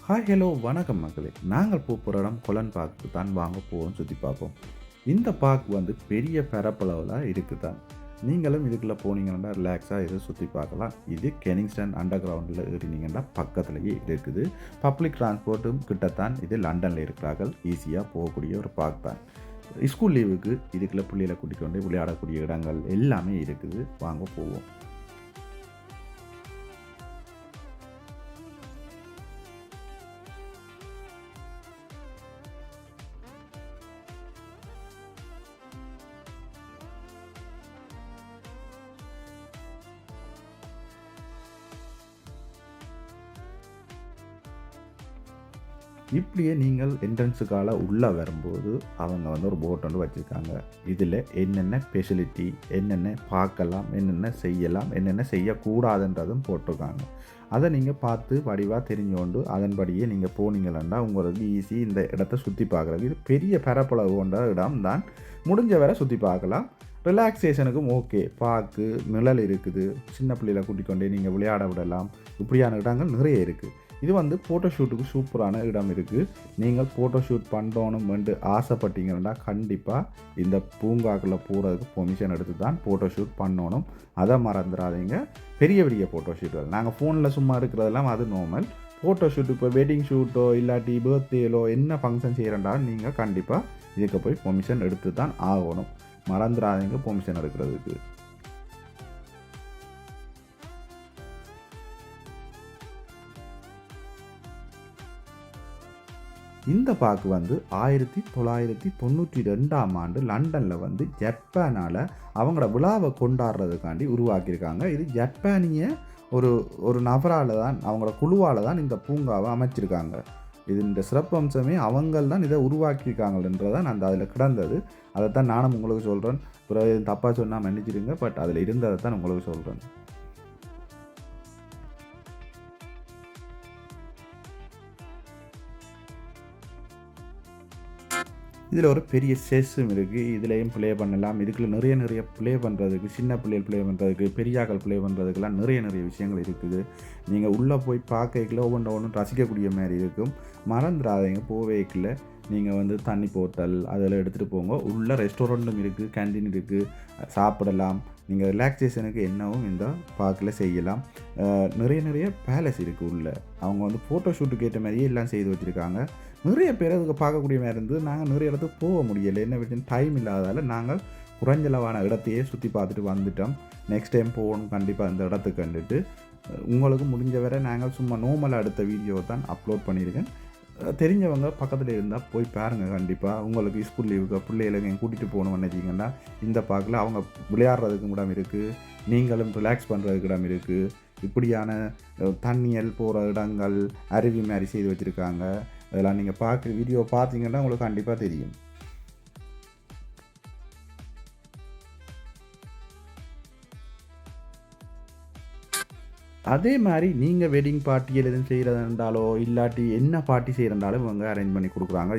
Hi hello வணக்கம் மக்களே. நாங்கள் போகிற இடம் கொலன் பார்க்கு தான். வாங்க போவோம், சுற்றி பார்ப்போம். இந்த பார்க் வந்து பெரிய பரப்பளவில் இருக்குது தான். நீங்களும் இதுக்குள்ளே போனீங்கன்னா ரிலாக்ஸாக இதை சுற்றி பார்க்கலாம். இது கெனிங்ஸ்டன் அண்டர் கிரவுண்டில் ஏறினீங்கன்னா பக்கத்துலேயே இருக்குது. பப்ளிக் டிரான்ஸ்போர்ட்டும் கிட்டத்தான். இது லண்டனில் இருக்கிறார்கள், ஈஸியாக போகக்கூடிய ஒரு பார்க் தான். ஸ்கூல் லீவுக்கு இதுக்குள்ளே பிள்ளைகளை கூட்டிகிட்டு வந்து விளையாடக்கூடிய இடங்கள் எல்லாமே இருக்குது. வாங்க போவோம். இப்படியே நீங்கள் என்ட்ரன்ஸுக்கால உள்ளே வரும்போது அவங்க வந்து ஒரு போட் வந்து வச்சுருக்காங்க. இதில் என்னென்ன ஃபெசிலிட்டி, என்னென்ன பார்க்கலாம், என்னென்ன செய்யலாம், என்னென்ன செய்யக்கூடாதுன்றதும் போட்டிருக்காங்க. அதை நீங்கள் பார்த்து வடிவாக தெரிஞ்சு அதன்படியே நீங்கள் போனீங்களா உங்களுக்கு ஈஸி இந்த இடத்த சுற்றி பார்க்குறது. இது பெரிய பரப்பளவு கொண்ட இடம் தான். முடிஞ்ச வரை சுற்றி பார்க்கலாம். ரிலாக்ஸேஷனுக்கும் ஓகே. பார்க்கு நிழல் இருக்குது, சின்ன பிள்ளைகளை கூட்டிக் கொண்டே நீங்கள் விளையாட விடலாம். இப்படியான இடங்கள் நிறைய இருக்குது. இது வந்து ஃபோட்டோ ஷூட்டுக்கு சூப்பரான இடம் இருக்குது. நீங்கள் ஃபோட்டோ ஷூட் பண்ணணும் என்று ஆசைப்பட்டீங்கன்னா கண்டிப்பாக இந்த பூங்காக்குள்ளே போகிறதுக்கு பெர்மிஷன் எடுத்து தான் ஃபோட்டோ ஷூட் பண்ணணும். அதை மறந்துடாதீங்க. பெரிய பெரிய ஃபோட்டோ ஷூட்டுகள் நாங்கள் ஃபோனில் சும்மா இருக்கிறதெல்லாம் அது நார்மல். ஃபோட்டோ ஷூட் இப்போ வெட்டிங் ஷூட்டோ இல்லாட்டி பர்த்டேலோ என்ன ஃபங்க்ஷன் செய்கிறண்டாலும் நீங்கள் கண்டிப்பாக இதுக்கு போய் பெர்மிஷன் எடுத்து தான் ஆகணும். மறந்துடாதீங்க பெர்மிஷன் எடுக்கிறதுக்கு. இந்த பார்க் வந்து 1992ஆம் ஆண்டு லண்டனில் வந்து ஜப்பானால் அவங்களோட விழாவை கொண்டாடுறதுக்காண்டி உருவாக்கியிருக்காங்க. இது ஜப்பானிய ஒரு ஒரு நபரால் தான், அவங்களோட குழுவால் தான் இந்த பூங்காவை அமைச்சிருக்காங்க. இது இந்த சிறப்பம்சமே அவங்கள் தான் இதை உருவாக்கியிருக்காங்கன்றதான் அந்த அதில் கிடந்தது. அதைத்தான் நானும் உங்களுக்கு சொல்கிறேன். பிறகு தப்பாக சொன்னால் மன்னிச்சிடுங்க, பட் அதில் இருந்ததை தான் உங்களுக்கு சொல்கிறேன். இதில் ஒரு பெரிய செஸ்ஸும் இருக்குது. இதுலேயும் ப்ளே பண்ணலாம். இதுக்குள்ள நிறைய ப்ளே பண்ணுறதுக்கு, சின்ன பிள்ளைகள் ப்ளே பண்ணுறதுக்கு, பெரியாக்கள் ப்ளே பண்ணுறதுக்கெல்லாம் நிறைய விஷயங்கள் இருக்குது. நீங்கள் உள்ளே போய் பார்க்கல ஒவ்வொன்றும் ரசிக்கக்கூடிய மாதிரி இருக்கும். மறந்துடாதீங்க, போவேக்கில் நீங்கள் வந்து தண்ணி போத்தல் அதில் எடுத்துகிட்டு போங்க. உள்ளே ரெஸ்டாரண்ட்டும் இருக்குது, கேன்டீன் இருக்குது, சாப்பிடலாம். நீங்கள் ரிலாக்ஸேஷனுக்கு என்னவும் இந்த பார்க்கில் செய்யலாம். நிறைய பேலஸ் இருக்குது உள்ளே. அவங்க வந்து ஃபோட்டோ ஷூட்டுக்கு ஏற்ற மாதிரியே எல்லாம் செய்து வச்சுருக்காங்க. நிறைய பேர் அதுக்கு பார்க்கக்கூடிய மாதிரி இருந்து நாங்கள் நிறைய இடத்துக்கு போக முடியலை. என்ன விஷயம், டைம் இல்லாததால் நாங்கள் குறைஞ்சளவான இடத்தையே சுற்றி பார்த்துட்டு வந்துட்டோம். நெக்ஸ்ட் டைம் போகணும் கண்டிப்பாக அந்த இடத்துக்கு கண்டுட்டு. உங்களுக்கு முடிஞ்ச வரை நாங்கள் சும்மா நார்மலாக எடுத்த வீடியோ தான் அப்லோட் பண்ணியிருக்கேன். தெரிஞ்சவங்க பக்கத்தில் இருந்தால் போய் பாருங்கள். கண்டிப்பாக உங்களுக்கு ஸ்கூல் லீவுக்கு பிள்ளைகளுக்கு கூட்டிகிட்டு போகணும்னு நினச்சிங்கன்னா இந்த பார்க்கில் அவங்க விளையாடுறதுக்கு இடம் இருக்குது, நீங்களும் ரிலாக்ஸ் பண்ணுறதுக்கு இடம் இருக்குது. இப்படியான தண்ணியல் போகிற இடங்கள், அருவி மாதிரி செய்து வச்சுருக்காங்க. அதெல்லாம் நீங்கள் வீடியோ பார்த்தீங்கன்னா உங்களுக்கு கண்டிப்பாக தெரியும். அதே மாதிரி நீங்கள் வெட்டிங் பார்ட்டியில் எதுவும் செய்கிறதாலோ இல்லாட்டி என்ன பார்ட்டி செய்கிறதாலும் இவங்க அரேஞ்ச் பண்ணி கொடுக்குறாங்க.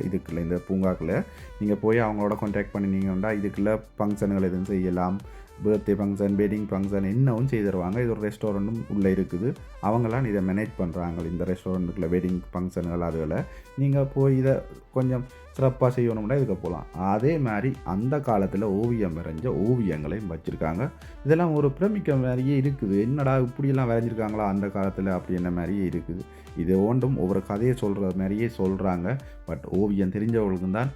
இதுக்குள்ள இந்த பூங்காக்குள்ளே நீங்கள் போய் அவங்களோட கான்டாக்ட் பண்ணினீங்கன்னா இதுக்குள்ளே ஃபங்க்ஷனுகள் எதுவும் செய்யலாம். பர்த்டே ஃபங்க்ஷன், வெட்டிங் ஃபங்க்ஷன் என்னவும் செய்து தருவாங்க. இது ஒரு ரெஸ்டாரண்ட்டும் உள்ளே இருக்குது. அவங்களாம் இதை மேனேஜ் பண்ணுறாங்க. இந்த ரெஸ்டாரண்ட்டுக்குள்ளே வெட்டிங் ஃபங்க்ஷன்கள் அதில் நீங்கள் போய் இதை கொஞ்சம் சிறப்பாக செய்யணும்னா இதுக்கு போகலாம். அதே மாதிரி அந்த காலத்தில் ஓவியம் வரைஞ்ச ஓவியங்களையும் வச்சுருக்காங்க. இதெல்லாம் ஒரு பிரமிக்க மாதிரியே இருக்குது. என்னடா இப்படியெல்லாம் வரைஞ்சிருக்காங்களா அந்த காலத்தில் அப்படின்ற மாதிரியே இருக்குது. இது ஒன்றும் ஒவ்வொரு கதையை சொல்கிற மாதிரியே சொல்கிறாங்க. பட் ஓவியம் தெரிஞ்சவர்களுக்கும் தான்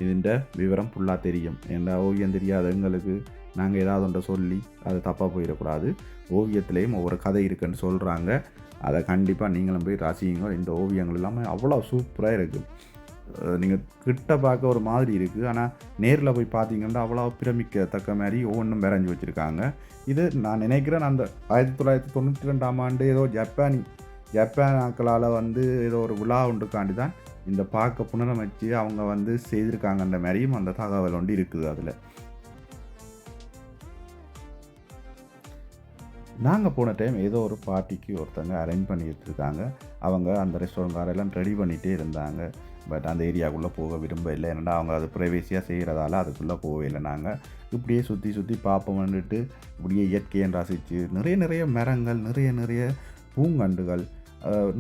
இதுன்ற விவரம் ஃபுல்லாக தெரியும். ஏன்னா ஓவியம் தெரியாத எங்களுக்கு நாங்கள் ஏதாவது ஒன்றை சொல்லி அது தப்பாக போயிடக்கூடாது. ஓவியத்துலேயும் ஒவ்வொரு கதை இருக்குன்னு சொல்கிறாங்க. அதை கண்டிப்பாக நீங்களும் போய் ரசிங்க. இந்த ஓவியங்கள் எல்லாமே அவ்வளோ சூப்பராக இருக்குது. நீங்கள் கிட்ட பார்க்க ஒரு மாதிரி இருக்குது, ஆனால் நேரில் போய் பார்த்தீங்கன்னா அவ்வளோ பிரமிக்கத்தக்க மாதிரி ஒவ்வொன்றும் வரைஞ்சி வச்சுருக்காங்க. இது நான் நினைக்கிறேன் அந்த 1992ஆம் ஆண்டு ஏதோ ஜப்பான் ஆக்களால் வந்து ஏதோ ஒரு விழா ஒன்றுக்காண்டி தான் இந்த பார்க்க புனரமைச்சு அவங்க வந்து செய்திருக்காங்கன்ற மாதிரியும் அந்த தகவல் ஒன்று இருக்குது. அதில் நாங்கள் போன டைம் ஏதோ ஒரு பார்ட்டிக்கு ஒருத்தங்க அரேஞ்ச் பண்ணி வச்சுருக்காங்க. அவங்க அந்த ரெஸ்டாரண்ட்காரெல்லாம் ரெடி பண்ணிகிட்டே இருந்தாங்க. பட் அந்த ஏரியாவுக்குள்ளே போக விரும்பவில்லை. ஏன்னா அவங்க அது ப்ரைவேசியாக செய்கிறதால அதுக்குள்ளே போகவே இல்லை. நாங்கள் இப்படியே சுற்றி பார்ப்போம்னுட்டு இப்படியே இயற்கையை ரசித்து நிறைய மரங்கள், நிறைய பூங்கண்டுகள்,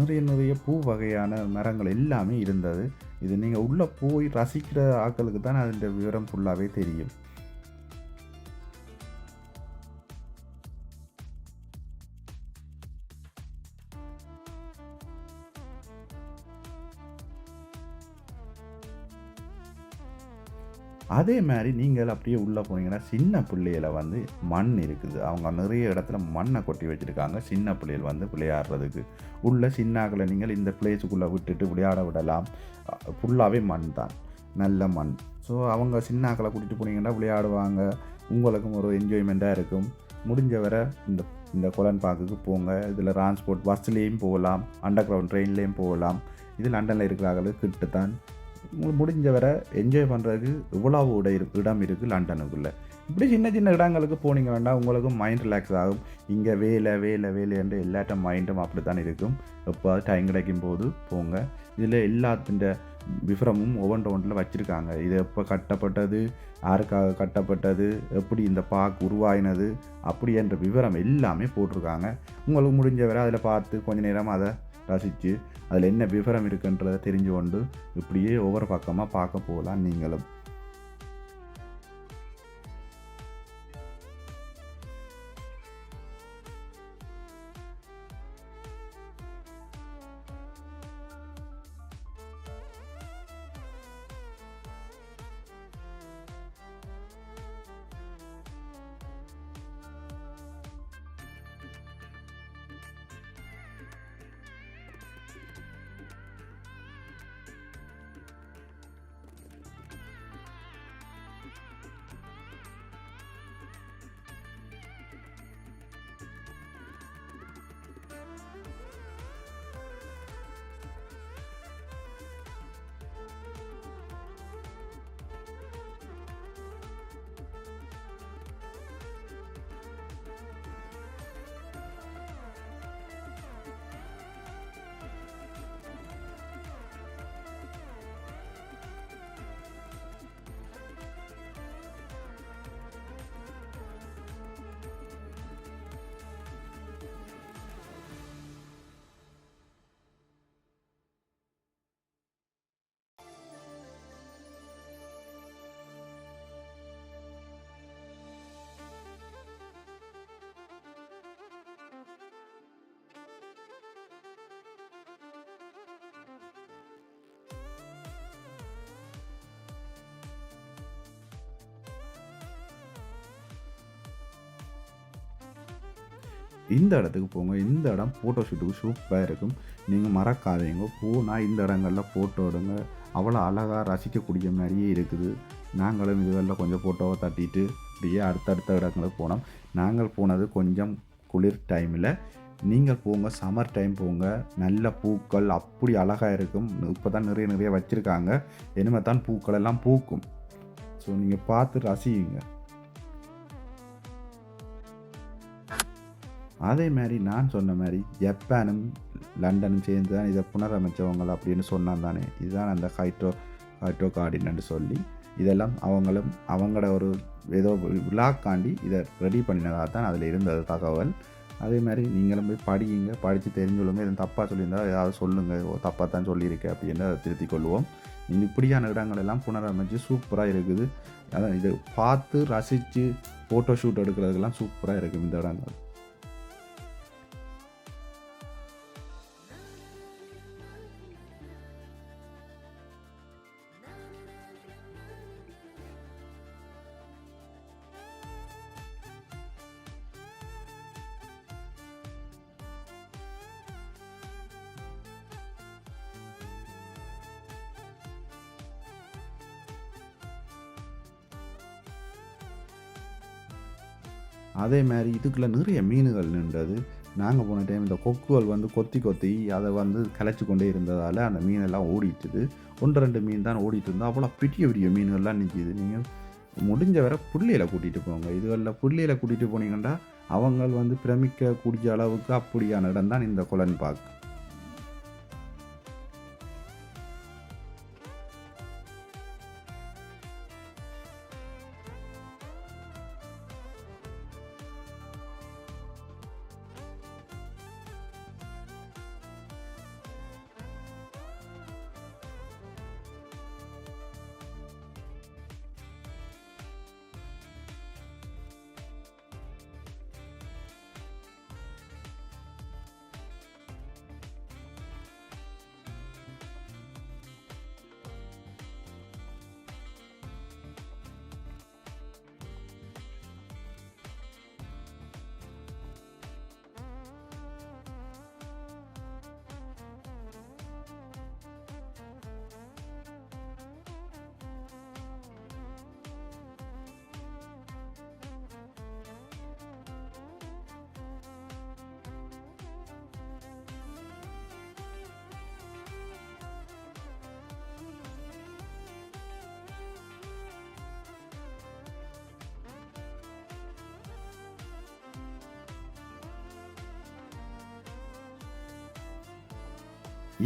நிறைய நிறைய பூ வகையான மரங்கள் எல்லாமே இருந்தது. இது நீங்கள் உள்ளே போய் ரசிக்கிற ஆட்களுக்கு தான் அதோட விவரம் ஃபுல்லாகவே தெரியும். அதே மாரி நீங்கள் அப்படியே உள்ளே போனீங்கன்னா, சின்ன பிள்ளைகள வந்து மண் இருக்குது. அவங்க நிறைய இடத்துல மண்ண கொட்டி வச்சிருக்காங்க. சின்ன பிள்ளைகள் வந்து விளையாடுறதுக்கு. உள்ள சின்னாக்கள நீங்கள் இந்த பிளேஸுக்குள்ள விட்டுட்டு விளையாட விடலாம். ஃபுல்லாவே மண் தான். நல்ல மண். ஸோ அவங்க சின்னாக்கள கூட்டிட்டு போனீங்கன்னா விளையாடுவாங்க. உங்களுக்கும் ஒரு என்ஜாய்மெண்ட்டா இருக்கும். முடிஞ்ச வரை இந்த இந்த கொலன் பார்க்குக்கு போங்க. இதில டிரான்ஸ்போர்ட் பஸ்லேயும் போகலாம். அண்டர் கிரவுண்ட் ட்ரெயின்லேயும் போகலாம். இது லண்டன்ல இருக்கிறார்களுக்கு கிட்ட தான். முடிஞ்ச வரை என்ஜாய் பண்ணுறதுக்கு இவ்வளவு இடம் இருக்குது லண்டனுக்குள்ளே. இப்படி சின்ன சின்ன இடங்களுக்கு போனீங்க வேண்டாம், உங்களுக்கும் மைண்ட் ரிலாக்ஸ் ஆகும். இங்கே வேலை வேலை வேலைன்ற எல்லாட்ட மைண்டும் அப்படி தான் இருக்கும். எப்போ டைம் கிடைக்கும் போது போங்க. இதில் எல்லாத்தின் விவரமும் ஒவ்வொன்றில் வச்சுருக்காங்க. இது எப்போ கட்டப்பட்டது, யாருக்காக கட்டப்பட்டது, எப்படி இந்த பார்க் உருவாயினது, அப்படி என்ற விவரம் எல்லாமே போட்டிருக்காங்க. உங்களுக்கு முடிஞ்ச வரை அதில் பார்த்து கொஞ்ச நேரம் அதை ரசித்து அதில் என்ன விவரம் இருக்குன்றதை தெரிஞ்சு கொண்டு இப்படியே ஒவ்வொரு பக்கமாக பார்க்க போகலாம் நீங்களும். இந்த இடத்துக்கு போங்க. இந்த இடம் ஃபோட்டோ ஷூட்டுக்கு சூப்பராக இருக்கும். நீங்கள் மறக்காதீங்க. போனால் இந்த இடங்களில் ஃபோட்டோ எடுங்க. அவ்வளோ அழகாக ரசிக்கக்கூடிய மாதிரியே இருக்குது. நாங்களும் இதுகளில் கொஞ்சம் ஃபோட்டோவை தட்டிட்டு அப்படியே அடுத்தடுத்த இடங்களுக்கு போனோம். நாங்கள் போனது கொஞ்சம் குளிர் டைமில். நீங்கள் போங்க, சம்மர் டைம் போங்க. நல்ல பூக்கள் அப்படி அழகாக இருக்கும். இப்போ தான் நிறைய நிறைய வச்சுருக்காங்க. இனிமேல் தான் பூக்கள் எல்லாம் பூக்கும். ஸோ நீங்கள் பார்த்து ரசியுங்க. அதே மாதிரி நான் சொன்ன மாதிரி ஜப்பானும் லண்டனும் சேர்ந்து தான் இதை புனரமைச்சவங்க அப்படின்னு சொன்னான் தானே. இதுதான் அந்த ஹைட்ரோ கார்டின்னு சொல்லி இதெல்லாம் அவங்களும் அவங்களோட ஒரு ஏதோ விழாக்காண்டி இதை ரெடி பண்ணினதாக தான் அதில் இருந்தது தகவல். அதே மாதிரி நீங்களும் போய் படியுங்க. படித்து தெரிஞ்சுக்கொள்ளுங்க. எதுவும் தப்பாக சொல்லியிருந்தால் ஏதாவது சொல்லுங்கள். தப்பாக தான் சொல்லியிருக்கேன் அப்படின்னு அதை திருத்திக் கொள்வோம். நீங்கள் இப்படியான இடங்கள் எல்லாம் புனரமைச்சு சூப்பராக இருக்குது. அதான் இதை பார்த்து ரசித்து ஃபோட்டோ ஷூட் எடுக்கிறதுக்கெல்லாம் சூப்பராக இருக்கும் இந்த இடங்கள். அதே மாதிரி இதுக்குள்ளே நிறைய மீன்கள் நின்றது. நாங்கள் போன டைம் இந்த கொக்குகள் வந்து கொத்தி கொத்தி அதை வந்து கலைச்சி கொண்டே இருந்ததால் அந்த மீனெல்லாம் ஓடிட்டுது. 1-2 மீன் தான் ஓடிட்டு இருந்தால் அவ்வளோ பெரிய பெரிய மீன்கள்லாம் நிற்கிது. நீங்கள் முடிஞ்ச வரை புள்ளையில கூட்டிகிட்டு போங்க. இதுகளில் புள்ளையில கூட்டிகிட்டு போனீங்கன்னா அவங்க வந்து பிரமிக்கக்கூடிய அளவுக்கு அப்படியான இடம் தான் இந்த கொலன் பார்க்.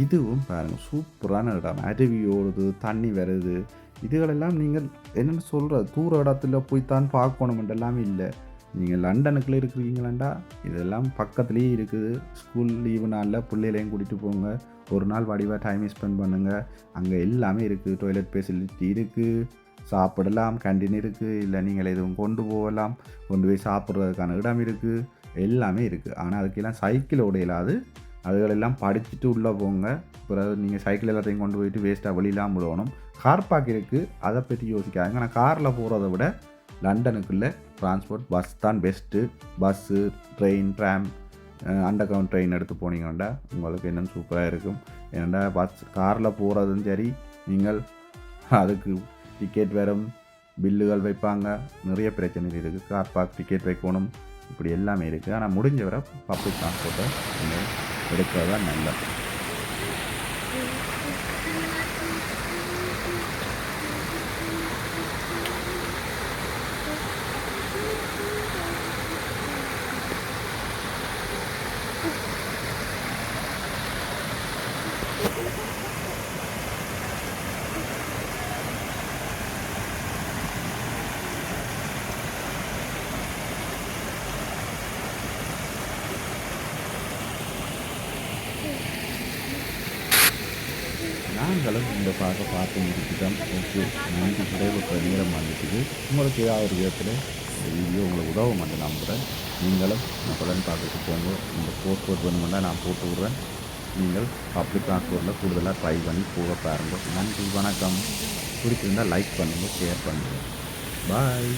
இதுவும் பாருங்கள் சூப்பரான இடம். அருவி ஓடுது, தண்ணி வருது. இதுகளெல்லாம் நீங்கள் என்னென்னு சொல்கிற தூர இடத்துல போய்த்தான் பார்க்கணும் எல்லாமே இல்லை. நீங்கள் லண்டனுக்குள்ளே இருக்கிறீங்களாண்டா இதெல்லாம் பக்கத்துலேயே இருக்குது. ஸ்கூல் லீவு நாளில் பிள்ளைகளையும் கூட்டிகிட்டு போங்க. ஒரு நாள் வடிவாக டைம் ஸ்பெண்ட் பண்ணுங்கள். அங்கே எல்லாமே இருக்குது. டாய்லெட் ஃபெசிலிட்டி இருக்குது, சாப்பிடலாம், கேண்டீன் இருக்குது, இல்லை நீங்கள் எதுவும் கொண்டு போகலாம், கொண்டு போய் சாப்பிட்றதுக்கான இடம் இருக்குது, எல்லாமே இருக்குது. ஆனால் அதுக்கெல்லாம் சைக்கிள் ஓடையிலாது. அதுகளெல்லாம் படிச்சுட்டு உள்ளே போங்க. பிறகு நீங்கள் சைக்கிள் எல்லாத்தையும் கொண்டு போயிட்டு வேஸ்ட்டாக வெளியெலாம் விடணும். கார் பார்க் இருக்குது, அதை பற்றி யோசிக்காதுங்க. ஆனால் காரில் போகிறத விட லண்டனுக்குள்ளே டிரான்ஸ்போர்ட் பஸ் தான் best. Bus, train, tram, under ground train எடுத்து போனீங்கன்னா உங்களுக்கு என்னென்னு சூப்பராக இருக்கும். ஏன்னா பஸ் காரில் போகிறதும் சரி, நீங்கள் அதுக்கு டிக்கெட் வரும், பில்லுகள் வைப்பாங்க, நிறைய பிரச்சனைகள் இருக்குது. கார் பார்க் டிக்கெட் வைக்கணும், இப்படி எல்லாமே இருக்குது. ஆனால் முடிஞ்ச வரை பப்ளிக் டிரான்ஸ்போர்ட்டை நீங்கள் எடுக்கிறது தான் நல்லது. நாங்களும் இந்த பார்த்து முடிச்சுட்டோம். ஓகே, நன்றி. விடைபெற்ற நேரம் வந்துட்டுது. உங்களுக்கு ஏதாவது ஒரு விதத்தில் இந்த வீடியோ உங்களுக்கு உதவ மாட்டேன் நம்புகிறேன். நீங்களும் பலன் பார்த்துட்டு போங்க. இந்த போஸ்ட் வேணுமெல்லாம் நான் போட்டு விட்றேன். நீங்கள் பப்ளிக் டிரான்ஸ்போர்ட்டில் கூடுதலாக ட்ரை பண்ணி போக பாருங்கள். நன்றி, வணக்கம். பிடிச்சிருந்தால் லைக் பண்ணுங்கள், ஷேர் பண்ணுங்கள். பாய்.